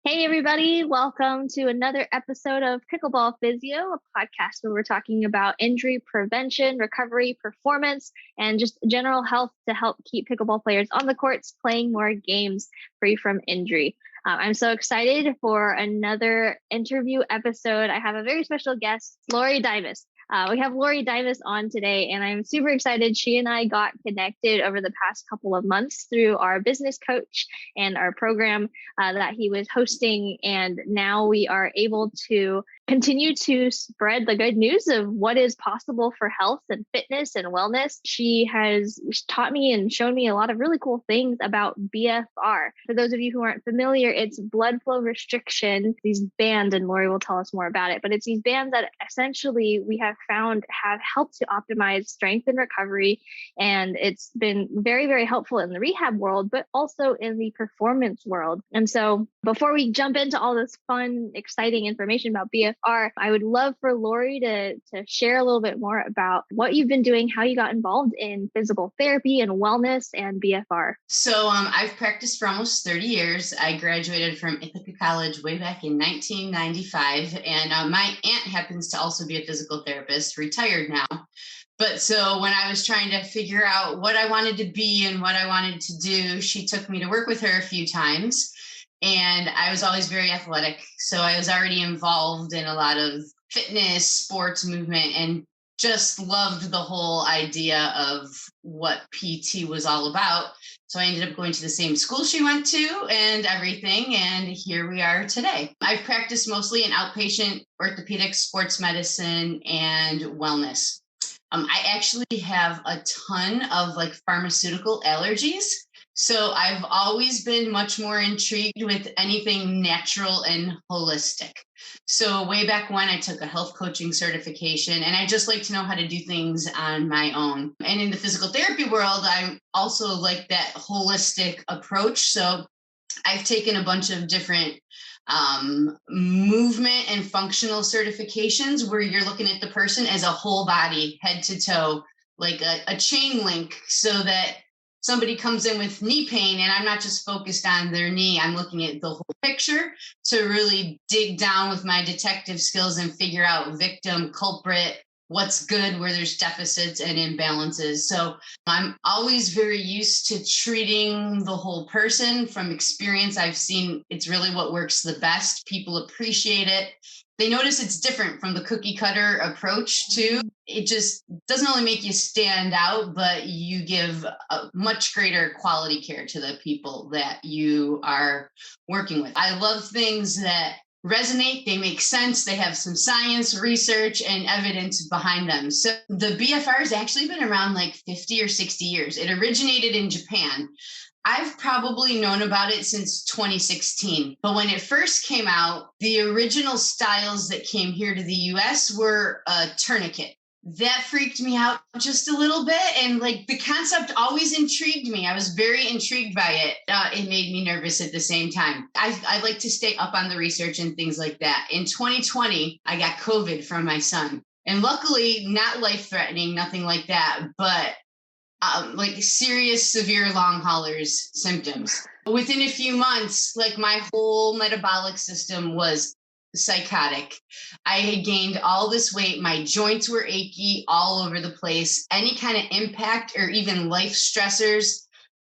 Hey, everybody. Welcome to another episode of Pickleball Physio, a podcast where we're talking about injury prevention, recovery, performance, and just general health to help keep pickleball players on the courts playing more games free from injury. I'm so excited for another interview episode. I have a very special guest, Lori Diamos. We have Lori Diamos on today, and I'm super excited. She and I got connected over the past couple of months through our business coach and our program that he was hosting. And now we are able to continue to spread the good news of what is possible for health and fitness and wellness. She has taught me and shown me a lot of really cool things about BFR. For those of you who aren't familiar, it's blood flow restriction, these bands, and Lori will tell us more about it, but it's these bands that essentially we have found have helped to optimize strength and recovery. And it's been very, very helpful in the rehab world, but also in the performance world. And so before we jump into all this fun, exciting information about BFR, I would love for Lori to share a little bit more about what you've been doing, how you got involved in physical therapy and wellness and BFR. So I've practiced for almost 30 years. I graduated from Ithaca College way back in 1995. And my aunt happens to also be a physical therapist, retired now. But so when I was trying to figure out what I wanted to be and what I wanted to do, she took me to work with her a few times. And I was always very athletic. So I was already involved in a lot of fitness, sports, movement, and just loved the whole idea of what PT was all about. So I ended up going to the same school she went to and everything. And here we are today. I've practiced mostly in outpatient orthopedics, sports medicine, and wellness. I actually have a ton of pharmaceutical allergies. So I've always been much more intrigued with anything natural and holistic. So way back when I took a health coaching certification, and I just like to know how to do things on my own. And in the physical therapy world, I also like that holistic approach. So I've taken a bunch of different movement and functional certifications where you're looking at the person as a whole body, head to toe, like a chain link, so that somebody comes in with knee pain and I'm not just focused on their knee, I'm looking at the whole picture to really dig down with my detective skills and figure out victim, culprit, what's good, where there's deficits and imbalances. So I'm always very used to treating the whole person. From experience, I've seen it's really what works the best. People appreciate it. They notice it's different from the cookie cutter approach too. It just doesn't only make you stand out, but you give a much greater quality care to the people that you are working with. I love things that resonate, they make sense, they have some science, research, and evidence behind them. So the BFR has actually been around like 50 or 60 years. It originated in Japan. I've probably known about it since 2016. But when it first came out, the original styles that came here to the US were a tourniquet. That freaked me out just a little bit. And the concept always intrigued me. I was very intrigued by it. It made me nervous at the same time. I like to stay up on the research and things like that. In 2020, I got COVID from my son. And luckily, not life-threatening, nothing like that, but serious, severe long haulers symptoms. Within a few months, my whole metabolic system was psychotic. I had gained all this weight. My joints were achy all over the place. Any kind of impact or even life stressors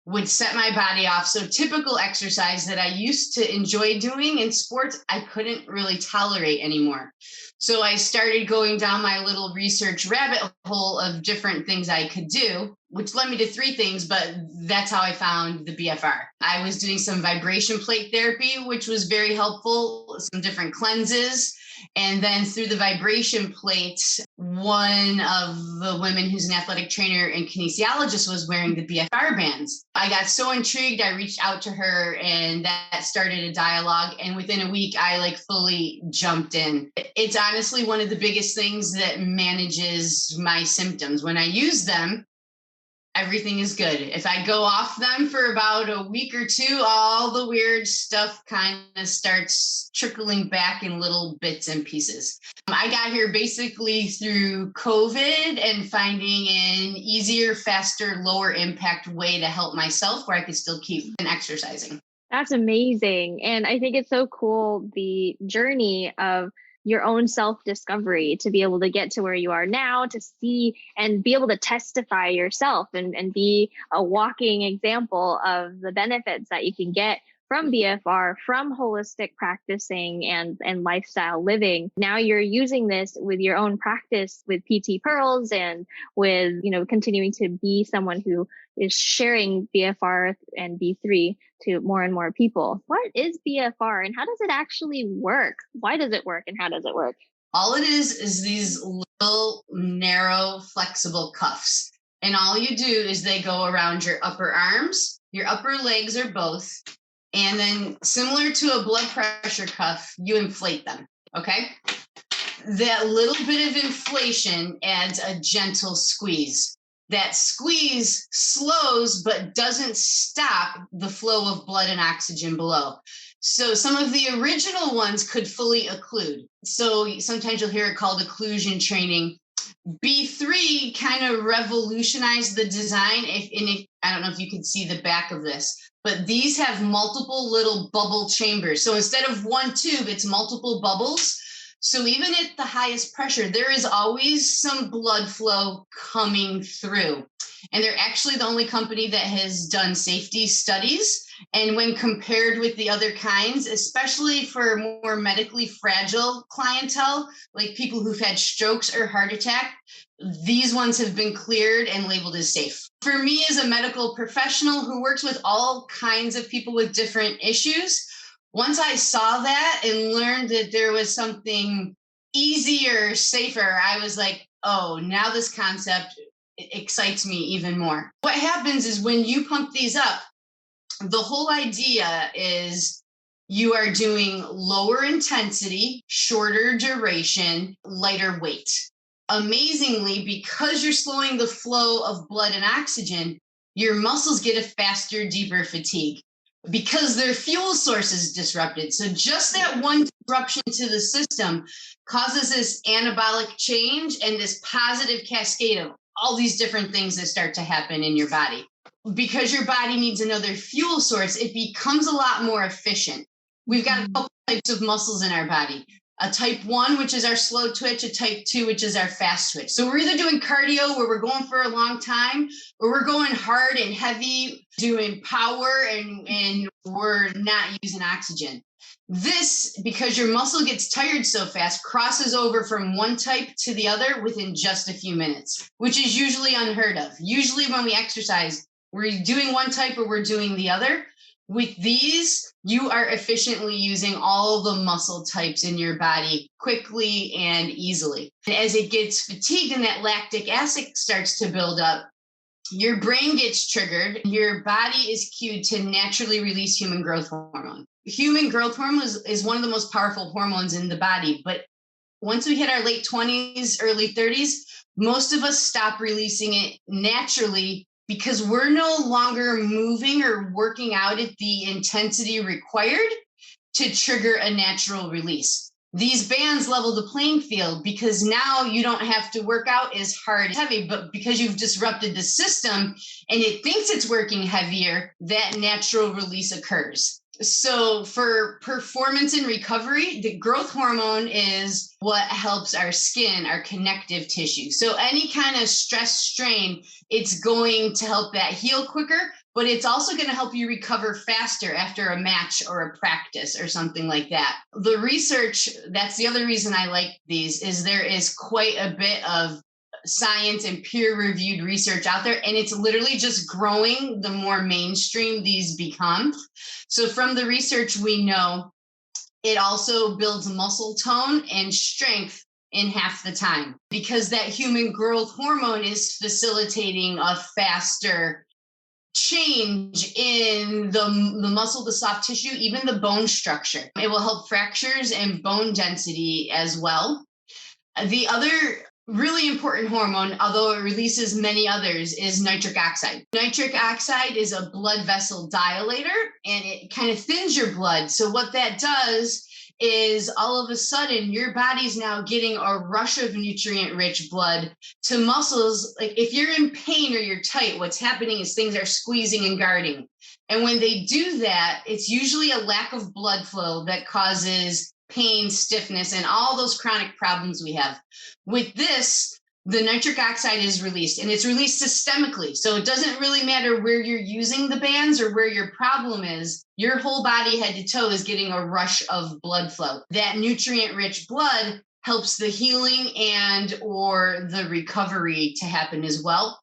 would set my body off. So typical exercise that I used to enjoy doing in sports, I couldn't really tolerate anymore. So I started going down my little research rabbit hole of different things I could do, which led me to 3 things, but that's how I found the BFR. I was doing some vibration plate therapy, which was very helpful, some different cleanses. And then through the vibration plate, one of the women who's an athletic trainer and kinesiologist was wearing the BFR bands. I got so intrigued, I reached out to her and that started a dialogue. And within a week, I fully jumped in. It's honestly one of the biggest things that manages my symptoms. When I use them, everything is good. If I go off them for about a week or 2, all the weird stuff kind of starts trickling back in little bits and pieces. I got here basically through COVID and finding an easier, faster, lower impact way to help myself where I could still keep exercising. That's amazing. And I think it's so cool, the journey of your own self discovery to be able to get to where you are now, to see and be able to testify yourself and be a walking example of the benefits that you can get from BFR, from holistic practicing and lifestyle living. Now you're using this with your own practice with PT Pearls and with, continuing to be someone who is sharing BFR and B3 to more and more people. What is BFR and how does it actually work? Why does it work and how does it work? All it is these little narrow flexible cuffs. And all you do is they go around your upper arms, your upper legs or both. And then similar to a blood pressure cuff, you inflate them. Okay. That little bit of inflation adds a gentle squeeze. That squeeze slows but doesn't stop the flow of blood and oxygen below. So some of the original ones could fully occlude. So sometimes you'll hear it called occlusion training. B3 kind of revolutionized the design. I don't know if you can see the back of this, but these have multiple little bubble chambers. So instead of one tube, it's multiple bubbles. So even at the highest pressure, there is always some blood flow coming through. And they're actually the only company that has done safety studies. And when compared with the other kinds, especially for more medically fragile clientele, like people who've had strokes or heart attack, these ones have been cleared and labeled as safe. For me as a medical professional who works with all kinds of people with different issues, once I saw that and learned that there was something easier, safer, I was like, oh, now this concept excites me even more. What happens is when you pump these up, the whole idea is you are doing lower intensity, shorter duration, lighter weight. Amazingly, because you're slowing the flow of blood and oxygen, your muscles get a faster, deeper fatigue because their fuel source is disrupted. So just that one disruption to the system causes this anabolic change and this positive cascade of all these different things that start to happen in your body. Because your body needs another fuel source, it becomes a lot more efficient. We've got a couple types of muscles in our body. A type 1, which is our slow twitch, a type 2, which is our fast twitch. So we're either doing cardio where we're going for a long time, or we're going hard and heavy, doing power, and we're not using oxygen. This, because your muscle gets tired so fast, crosses over from one type to the other within just a few minutes, which is usually unheard of. Usually when we exercise, we're doing one type or we're doing the other. With these, you are efficiently using all the muscle types in your body quickly and easily. And as it gets fatigued and that lactic acid starts to build up, your brain gets triggered. Your body is cued to naturally release human growth hormone. Human growth hormone is one of the most powerful hormones in the body. But once we hit our late 20s, early 30s, most of us stop releasing it naturally because we're no longer moving or working out at the intensity required to trigger a natural release. These bands level the playing field because now you don't have to work out as hard, heavy, but because you've disrupted the system and it thinks it's working heavier, that natural release occurs. So for performance and recovery, the growth hormone is what helps our skin, our connective tissue. So any kind of stress, strain, it's going to help that heal quicker, but it's also going to help you recover faster after a match or a practice or something like that. The research, that's the other reason I like these, is there is quite a bit of science and peer-reviewed research out there, and it's literally just growing the more mainstream these become. So from the research, we know it also builds muscle tone and strength in half the time because that human growth hormone is facilitating a faster change in the muscle, the soft tissue, even the bone structure. It will help fractures and bone density as well. The other really important hormone, although it releases many others, is nitric oxide. Nitric oxide is a blood vessel dilator and it kind of thins your blood. So what that does is all of a sudden your body's now getting a rush of nutrient-rich blood to muscles. Like if you're in pain or you're tight, what's happening is things are squeezing and guarding. And when they do that, it's usually a lack of blood flow that causes pain, stiffness, and all those chronic problems we have. With this, the nitric oxide is released, and it's released systemically. So it doesn't really matter where you're using the bands or where your problem is. Your whole body, head to toe, is getting a rush of blood flow. That nutrient-rich blood helps the healing and or the recovery to happen as well.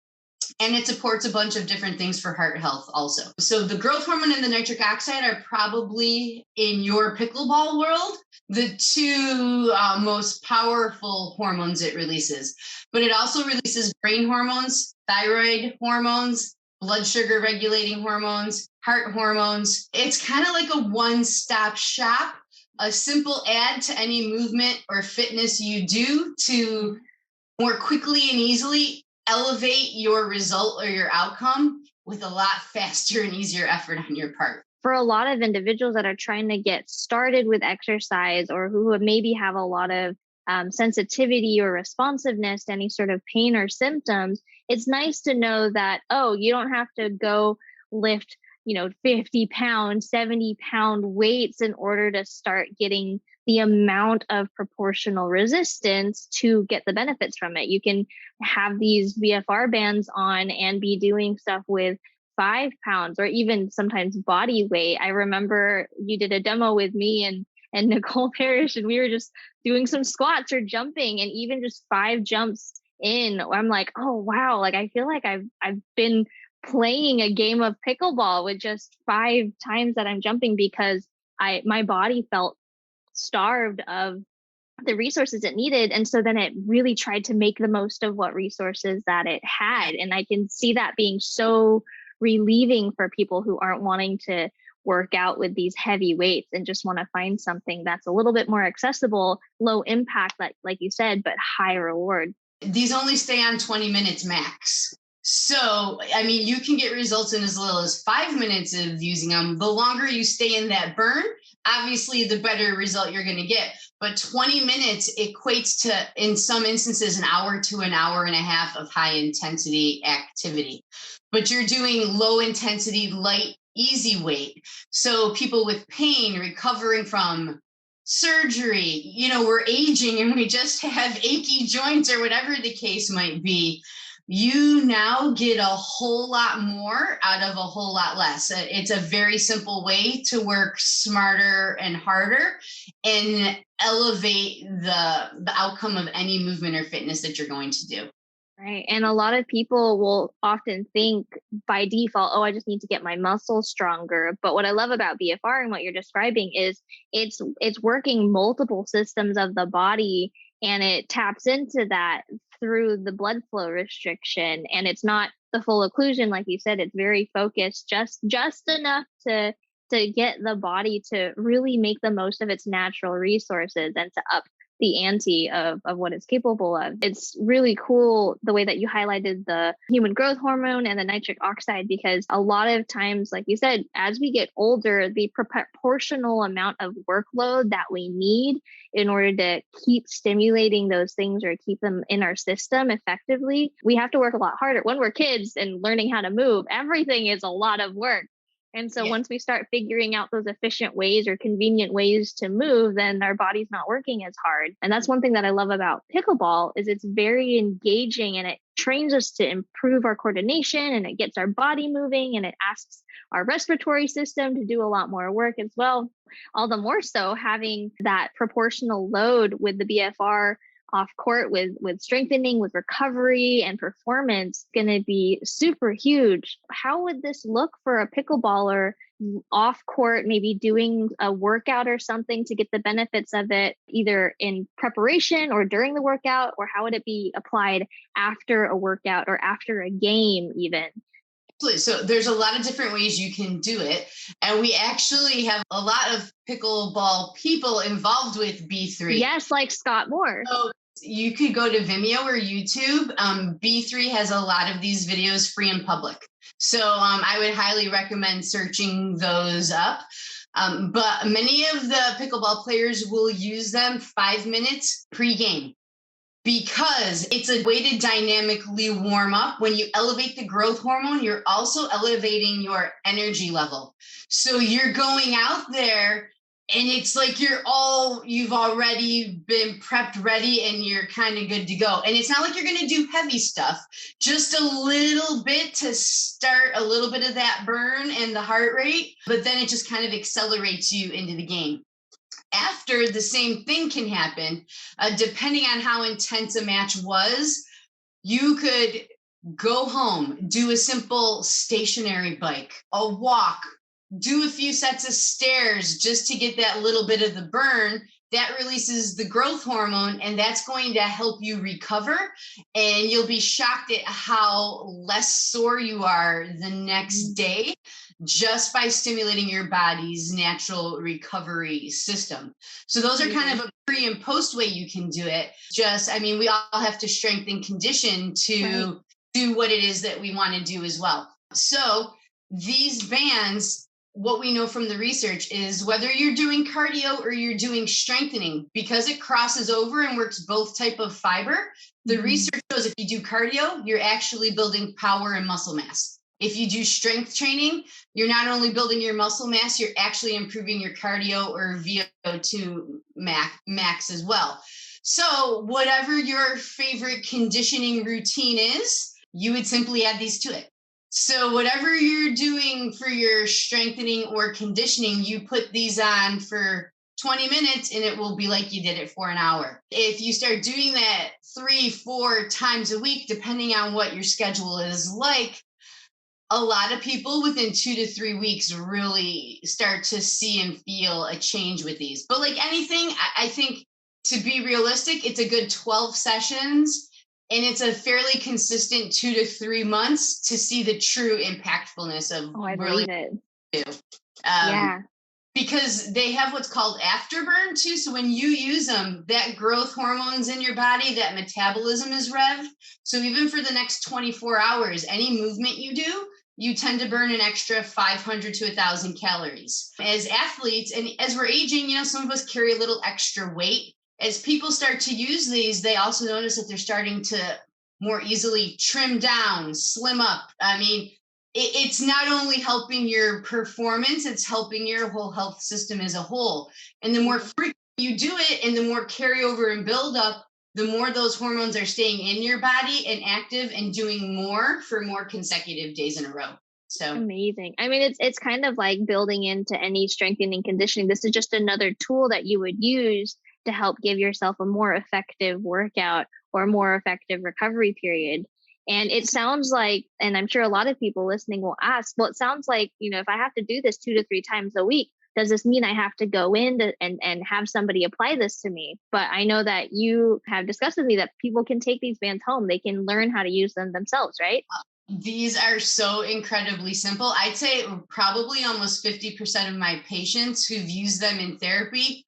And it supports a bunch of different things for heart health also. So the growth hormone and the nitric oxide are probably, in your pickleball world, the two most powerful hormones it releases. But it also releases brain hormones, thyroid hormones, blood sugar regulating hormones, heart hormones. It's kind of like a one-stop shop, a simple add to any movement or fitness you do to more quickly and easily elevate your result or your outcome with a lot faster and easier effort on your part. For a lot of individuals that are trying to get started with exercise, or who maybe have a lot of sensitivity or responsiveness to any sort of pain or symptoms, it's nice to know that, oh, you don't have to go lift 50-pound, 70-pound weights in order to start getting the amount of proportional resistance to get the benefits from it. You can have these BFR bands on and be doing stuff with 5 pounds or even sometimes body weight. I remember you did a demo with me and Nicole Parrish, and we were just doing some squats or jumping, and even just 5 jumps in, I'm like, oh wow, like I feel like I've been playing a game of pickleball with just 5 times that I'm jumping, because my body felt starved of the resources it needed. And so then it really tried to make the most of what resources that it had. And I can see that being so relieving for people who aren't wanting to work out with these heavy weights and just want to find something that's a little bit more accessible, low impact, like you said, but high reward. These only stay on 20 minutes max. So, I mean, you can get results in as little as 5 minutes of using them. The longer you stay in that burn, obviously, the better result you're going to get. But 20 minutes equates to, in some instances, an hour to an hour and a half of high intensity activity. But you're doing low intensity, light, easy weight. So people with pain, recovering from surgery, we're aging and we just have achy joints or whatever the case might be. You now get a whole lot more out of a whole lot less. It's a very simple way to work smarter and harder and elevate the outcome of any movement or fitness that you're going to do. Right. And a lot of people will often think by default, oh, I just need to get my muscles stronger. But what I love about BFR and what you're describing is it's working multiple systems of the body, and it taps into that through the blood flow restriction. And it's not the full occlusion, like you said. It's very focused, just enough to get the body to really make the most of its natural resources and to up the ante of what it's capable of. It's really cool the way that you highlighted the human growth hormone and the nitric oxide, because a lot of times, like you said, as we get older, the proportional amount of workload that we need in order to keep stimulating those things or keep them in our system effectively, we have to work a lot harder. When we're kids and learning how to move, everything is a lot of work. And so once we start figuring out those efficient ways or convenient ways to move, then our body's not working as hard. And that's one thing that I love about pickleball is it's very engaging, and it trains us to improve our coordination, and it gets our body moving, and it asks our respiratory system to do a lot more work as well. All the more so having that proportional load with the BFR off court with strengthening, with recovery and performance, going to be super huge. How would this look for a pickleballer off court, maybe doing a workout or something to get the benefits of it, either in preparation or during the workout? Or how would it be applied after a workout or after a game even? So there's a lot of different ways you can do it. And we actually have a lot of pickleball people involved with B3. Yes, like Scott Moore. So you could go to Vimeo or YouTube. B3 has a lot of these videos free and public. So I would highly recommend searching those up. But many of the pickleball players will use them 5 minutes pre-game. because it's a way to dynamically warm up. When you elevate the growth hormone, you're also elevating your energy level. So you're going out there and it's like you've already been prepped, ready, and you're kind of good to go. And it's not like you're going to do heavy stuff, just a little bit to start a little bit of that burn and the heart rate, but then it just kind of accelerates you into the game. After, the same thing can happen, depending on how intense a match was. You could go home, do a simple stationary bike, a walk, do a few sets of stairs just to get that little bit of the burn. That releases the growth hormone, and that's going to help you recover. And you'll be shocked at how less sore you are the next day just by stimulating your body's natural recovery system. So those are kind of a pre and post way you can do it. We all have to strengthen condition to do what it is that we want to do as well. So these bands, what we know from the research is whether you're doing cardio or you're doing strengthening, because it crosses over and works both type of fiber. The research shows if you do cardio, you're actually building power and muscle mass. If you do strength training, you're not only building your muscle mass, you're actually improving your cardio or VO2 max as well. So whatever your favorite conditioning routine is, you would simply add these to it. So whatever you're doing for your strengthening or conditioning, you put these on for 20 minutes and it will be like you did it for an hour. If you start doing that 3-4 times a week, depending on what your schedule is like, a lot of people within 2 to 3 weeks really start to see and feel a change with these. But like anything, I think to be realistic, it's a good 12 sessions. And it's a fairly consistent 2 to 3 months to see the true impactfulness of really it. Because they have what's called afterburn too. So when you use them, that growth hormones in your body, that metabolism is revved. So even for the next 24 hours, any movement you do, you tend to burn an extra 500 to 1,000 calories. As athletes, and as we're aging, some of us carry a little extra weight. As people start to use these, they also notice that they're starting to more easily trim down, slim up. It's not only helping your performance, it's helping your whole health system as a whole. And the more frequent you do it and the more carryover and build up, the more those hormones are staying in your body and active and doing more for more consecutive days in a row. So amazing. It's kind of like building into any strengthening conditioning. This is just another tool that you would use to help give yourself a more effective workout or a more effective recovery period. And it sounds like, and I'm sure a lot of people listening will ask, well, it sounds like, if I have to do this 2 to 3 times a week, does this mean I have to go in and have somebody apply this to me? But I know that you have discussed with me that people can take these bands home. They can learn how to use them themselves, right? These are so incredibly simple. I'd say probably almost 50% of my patients who've used them in therapy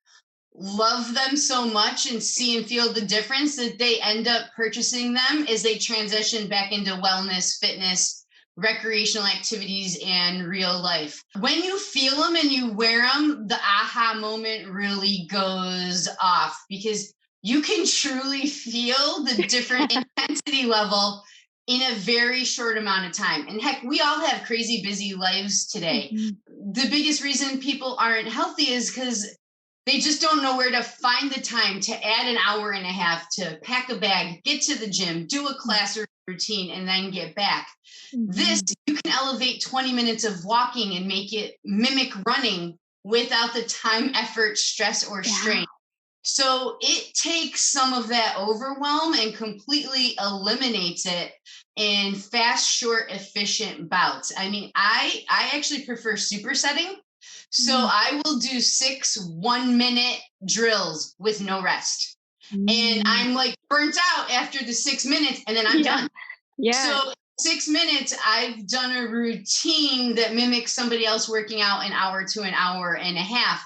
love them so much and see and feel the difference that they end up purchasing them as they transition back into wellness, fitness, recreational activities, and real life. When you feel them and you wear them, the aha moment really goes off because you can truly feel the different intensity level in a very short amount of time. And heck, we all have crazy busy lives today. The biggest reason people aren't healthy is because they just don't know where to find the time to add an hour and a half to pack a bag, get to the gym, do a class or routine, and then get back. This, you can elevate 20 minutes of walking and make it mimic running without the time, effort, stress, or strain. So it takes some of that overwhelm and completely eliminates it in fast, short, efficient bouts. I actually prefer supersetting. So I will do 6 1-minute drills with no rest. And I'm like burnt out after the 6 minutes and then I'm done. So 6 minutes, I've done a routine that mimics somebody else working out an hour to an hour and a half.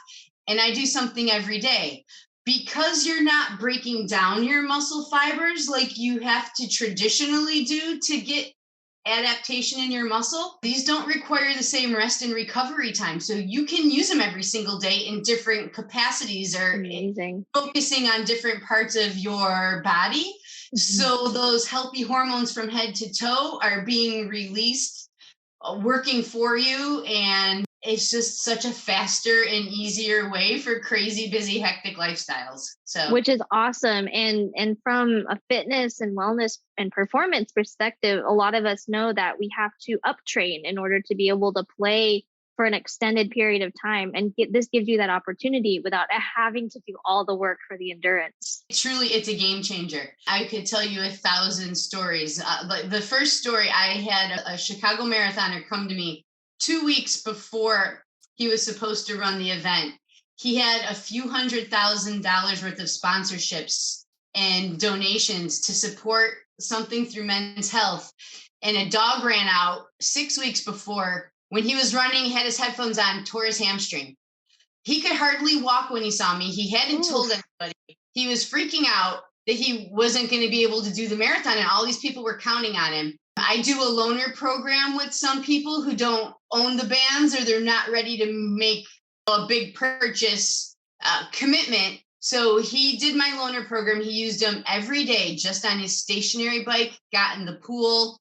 And I do something every day. Because you're not breaking down your muscle fibers like you have to traditionally do to get adaptation in your muscle, these don't require the same rest and recovery time. So you can use them every single day in different capacities or focusing on different parts of your body. So those healthy hormones from head to toe are being released, working for you, and it's just such a faster and easier way for crazy, busy, hectic lifestyles. So, which is awesome. And from a fitness and wellness and performance perspective, a lot of us know that we have to uptrain in order to be able to play for an extended period of time. And this gives you that opportunity without having to do all the work for the endurance. Truly, it's a game changer. I could tell you 1,000 stories. But the first story, I had a Chicago marathoner come to me 2 weeks before he was supposed to run the event. He had a few $100,000 worth of sponsorships and donations to support something through Men's Health. And a dog ran out 6 weeks before. When he was running, he had his headphones on, tore his hamstring. He could hardly walk when he saw me. He hadn't told anybody. He was freaking out that he wasn't going to be able to do the marathon, and all these people were counting on him. I do a loaner program with some people who don't own the bands or they're not ready to make a big purchase commitment. So he did my loaner program. He used them every day just on his stationary bike, got in the pool,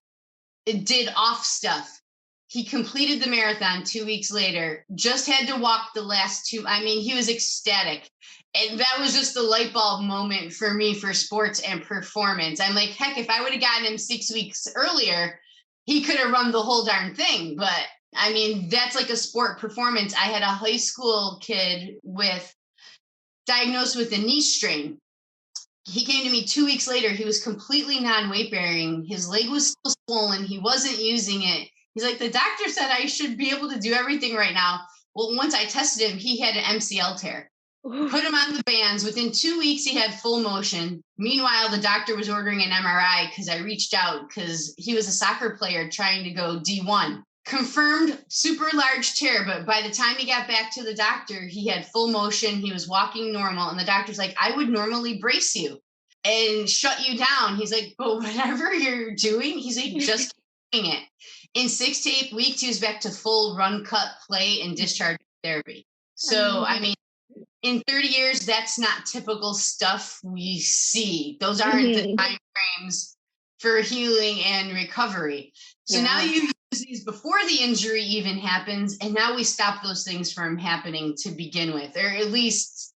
did off stuff. He completed the marathon 2 weeks later, just had to walk the last two. I mean, he was ecstatic. And that was just the light bulb moment for me for sports and performance. I'm like, heck, if I would have gotten him 6 weeks earlier, he could have run the whole darn thing. But I mean, that's like a sport performance. I had a high school kid diagnosed with a knee strain. He came to me 2 weeks later. He was completely non-weight bearing. His leg was still swollen. He wasn't using it. He's like, the doctor said I should be able to do everything right now. Well, once I tested him, he had an MCL tear. Put him on the bands. Within 2 weeks, he had full motion. Meanwhile, the doctor was ordering an MRI because I reached out because he was a soccer player trying to go D1. Confirmed super large tear, but by the time he got back to the doctor, he had full motion. He was walking normal. And the doctor's like, I would normally brace you and shut you down. He's like, but whatever you're doing, he's like, just keep doing it. In 6 to 8 weeks, he was back to full run, cut, play, and discharge therapy. So, I mean, in 30 years, that's not typical stuff we see. Those aren't the time frames for healing and recovery. So now you use these before the injury even happens, and now we stop those things from happening to begin with, or at least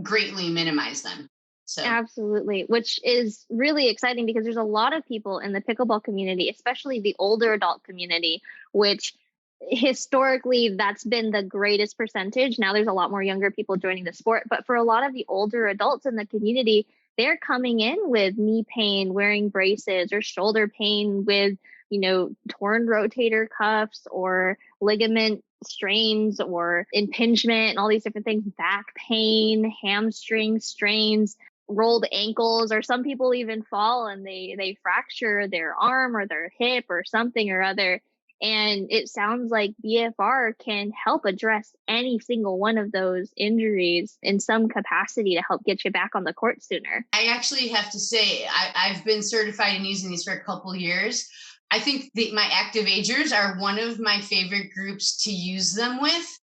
greatly minimize them. So. Absolutely, which is really exciting because there's a lot of people in the pickleball community, especially the older adult community, which historically that's been the greatest percentage. Now there's a lot more younger people joining the sport, but for a lot of the older adults in the community, they're coming in with knee pain, wearing braces, or shoulder pain with, torn rotator cuffs or ligament strains or impingement and all these different things, back pain, hamstring strains, rolled ankles, or some people even fall and they fracture their arm or their hip or something or other. And it sounds like BFR can help address any single one of those injuries in some capacity to help get you back on the court sooner. I actually have to say, I've been certified in using these for a couple years. I think my active agers are one of my favorite groups to use them with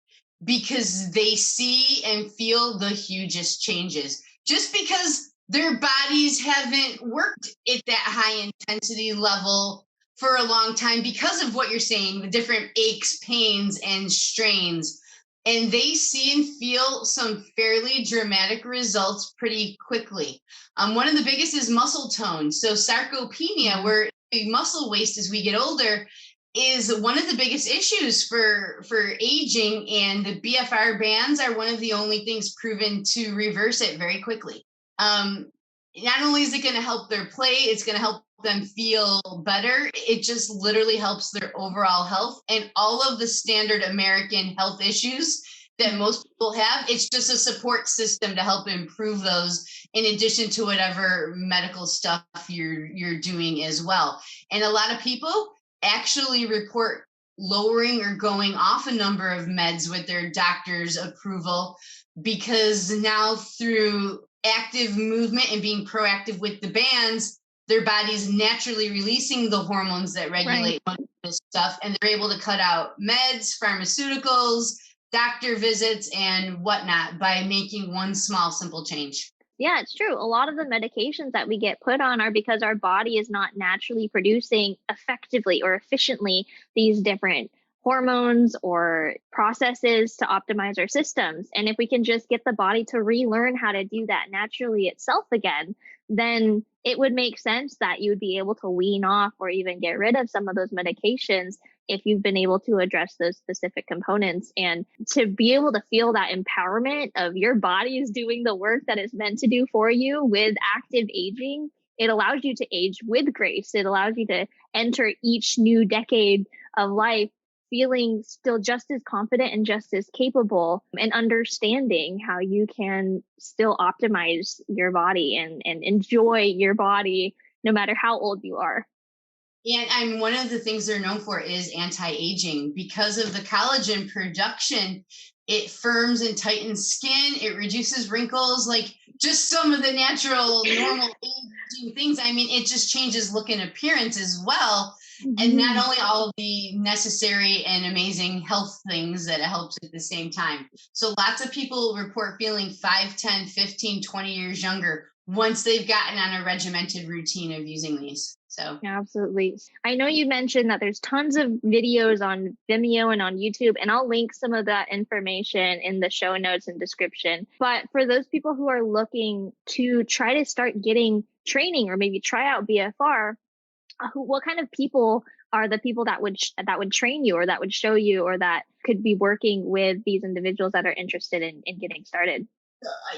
because they see and feel the hugest changes. Just because their bodies haven't worked at that high intensity level for a long time because of what you're saying, the different aches, pains, and strains. And they see and feel some fairly dramatic results pretty quickly. One of the biggest is muscle tone. So sarcopenia, where the muscle waste as we get older, is one of the biggest issues for aging. And the BFR bands are one of the only things proven to reverse it very quickly. Not only is it going to help their play, it's going to help them feel better. It just literally helps their overall health and all of the standard American health issues that most people have. It's just a support system to help improve those in addition to whatever medical stuff you're doing as well. And a lot of people actually report lowering or going off a number of meds with their doctor's approval because now through active movement and being proactive with the bands, their body's naturally releasing the hormones that regulate this stuff, and they're able to cut out meds, pharmaceuticals, doctor visits, and whatnot by making one small, simple change. Yeah, it's true. A lot of the medications that we get put on are because our body is not naturally producing effectively or efficiently these different hormones or processes to optimize our systems. And if we can just get the body to relearn how to do that naturally itself again, then it would make sense that you would be able to wean off or even get rid of some of those medications if you've been able to address those specific components. And to be able to feel that empowerment of your body is doing the work that it's meant to do for you with active aging, it allows you to age with grace. It allows you to enter each new decade of life feeling still just as confident and just as capable, and understanding how you can still optimize your body and enjoy your body no matter how old you are. And one of the things they're known for is anti-aging. Because of the collagen production, it firms and tightens skin, it reduces wrinkles, like just some of the natural, normal aging things. I mean, it just changes look and appearance as well. And not only all of the necessary and amazing health things that it helps at the same time. So lots of people report feeling 5, 10, 15, 20 years younger once they've gotten on a regimented routine of using these. So absolutely. I know you mentioned that there's tons of videos on Vimeo and on YouTube, and I'll link some of that information in the show notes and description. But for those people who are looking to try to start getting training or maybe try out BFR, what kind of people are the people that would train you or that would show you or that could be working with these individuals that are interested in getting started?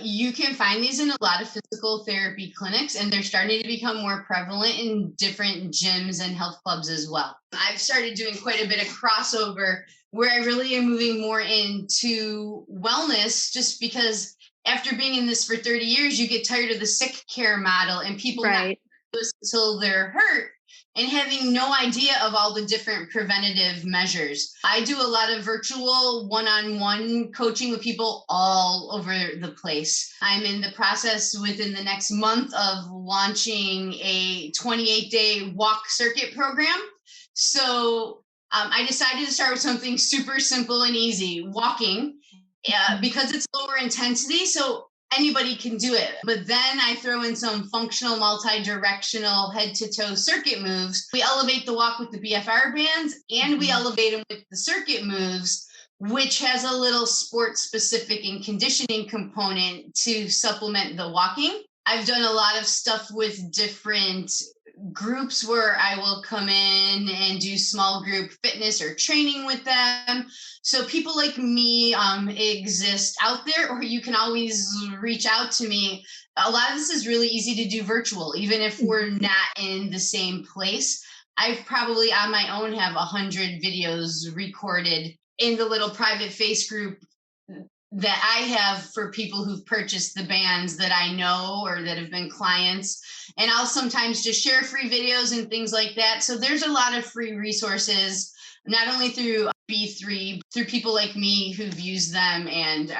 You can find these in a lot of physical therapy clinics, and they're starting to become more prevalent in different gyms and health clubs as well. I've started doing quite a bit of crossover where I really am moving more into wellness, just because after being in this for 30 years, you get tired of the sick care model and people not until they're hurt and having no idea of all the different preventative measures. I do a lot of virtual one-on-one coaching with people all over the place. I'm in the process within the next month of launching a 28-day walk circuit program. So I decided to start with something super simple and easy, walking, because it's lower intensity. So anybody can do it. But then I throw in some functional, multi-directional head-to-toe circuit moves. We elevate the walk with the BFR bands, and we elevate them with the circuit moves, which has a little sport-specific and conditioning component to supplement the walking. I've done a lot of stuff with different groups where I will come in and do small group fitness or training with them. So people like me exist out there, or you can always reach out to me. A lot of this is really easy to do virtual, even if we're not in the same place. I probably on my own have 100 videos recorded in the little private face group that I have for people who've purchased the bands that I know or that have been clients. And I'll sometimes just share free videos and things like that. So there's a lot of free resources, not only through B3, through people like me who've used them and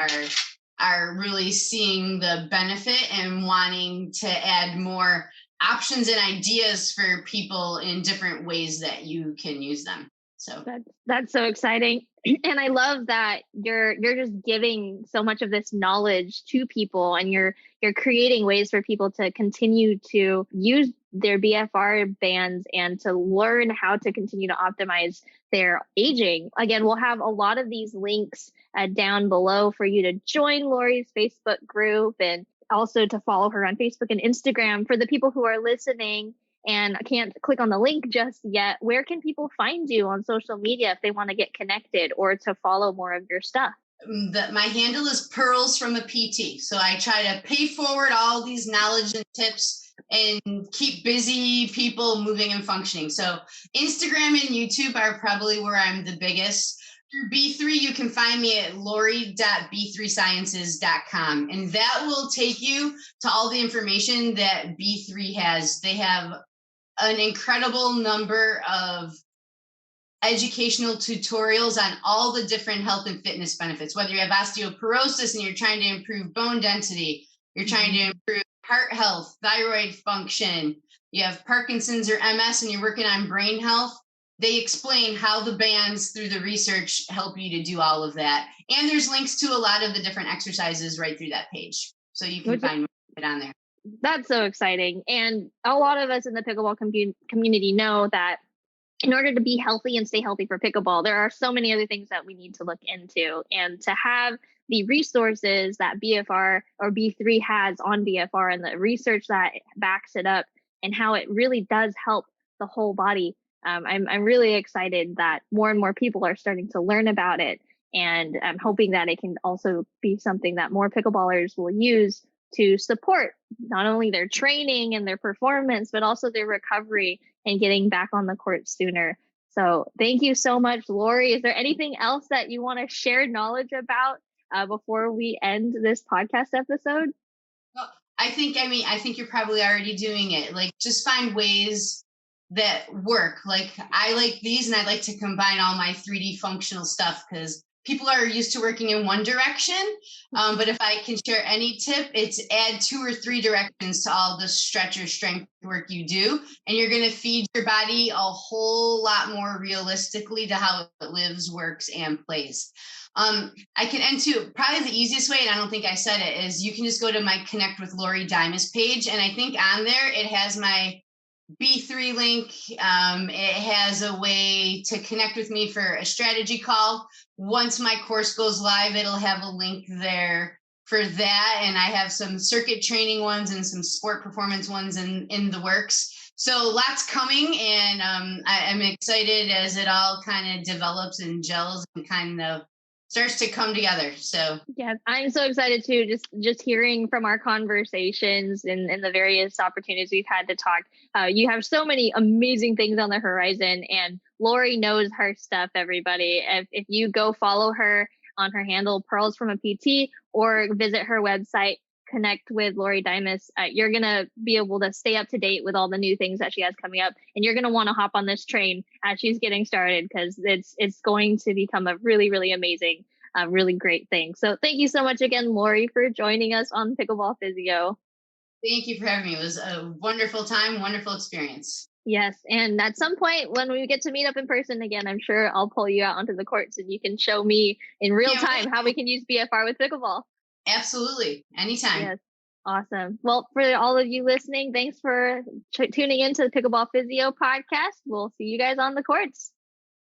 are really seeing the benefit and wanting to add more options and ideas for people in different ways that you can use them. So that's so exciting. And I love that you're just giving so much of this knowledge to people, and you're creating ways for people to continue to use their BFR bands and to learn how to continue to optimize their aging. Again, we'll have a lot of these links down below for you to join Lori's Facebook group and also to follow her on Facebook and Instagram. For the people who are listening and I can't click on the link just yet, where can people find you on social media if they want to get connected or to follow more of your stuff? My handle is Pearls from a PT. So I try to pay forward all these knowledge and tips and keep busy people moving and functioning. So Instagram and YouTube are probably where I'm the biggest. Through B3, you can find me at lori.b3sciences.com. And that will take you to all the information that B3 has. They have an incredible number of educational tutorials on all the different health and fitness benefits, whether you have osteoporosis and you're trying to improve bone density, you're trying to improve heart health, thyroid function, you have Parkinson's or MS, and you're working on brain health. They explain how the bands through the research help you to do all of that. And there's links to a lot of the different exercises right through that page. So you can find it on there. That's so exciting. And a lot of us in the pickleball community know that in order to be healthy and stay healthy for pickleball, there are so many other things that we need to look into. And to have the resources that BFR or B3 has on BFR and the research that backs it up and how it really does help the whole body. I'm really excited that more and more people are starting to learn about it. And I'm hoping that it can also be something that more pickleballers will use to support not only their training and their performance, but also their recovery and getting back on the court sooner. So thank you so much, Lori. Is there anything else that you want to share knowledge about before we end this podcast episode? Well, I think you're probably already doing it. Like, just find ways that work. Like, I like these, and I like to combine all my 3D functional stuff because people are used to working in one direction. But if I can share any tip, it's add 2 or 3 directions to all the stretch or strength work you do. And you're going to feed your body a whole lot more realistically to how it lives, works, and plays. I can end to probably the easiest way, and I don't think I said it, is you can just go to my Connect with Lori Diamos page. And I think on there, it has my B3 link. It has a way to connect with me for a strategy call. Once my course goes live, it'll have a link there for that. And I have some circuit training ones and some sport performance ones in the works. So lots coming, and I'm excited as it all kind of develops and gels and kind of starts to come together. So yeah, I'm so excited too. Just hearing from our conversations and the various opportunities we've had to talk. You have so many amazing things on the horizon, and Lori knows her stuff. Everybody, if you go follow her on her handle Pearls from a PT or visit her website, Connect with Lori Diamos, you're gonna be able to stay up to date with all the new things that she has coming up, and you're gonna want to hop on this train as she's getting started because it's going to become a really, really amazing, really great thing. So thank you so much again, Lori, for joining us on Pickleball Physio. Thank you for having me. It was a wonderful time, wonderful experience. Yes, and at some point when we get to meet up in person again, I'm sure I'll pull you out onto the courts and you can show me in real time how we can use BFR with pickleball. Absolutely. Anytime. Yes. Awesome. Well, for all of you listening, thanks for tuning into the Pickleball Physio podcast. We'll see you guys on the courts.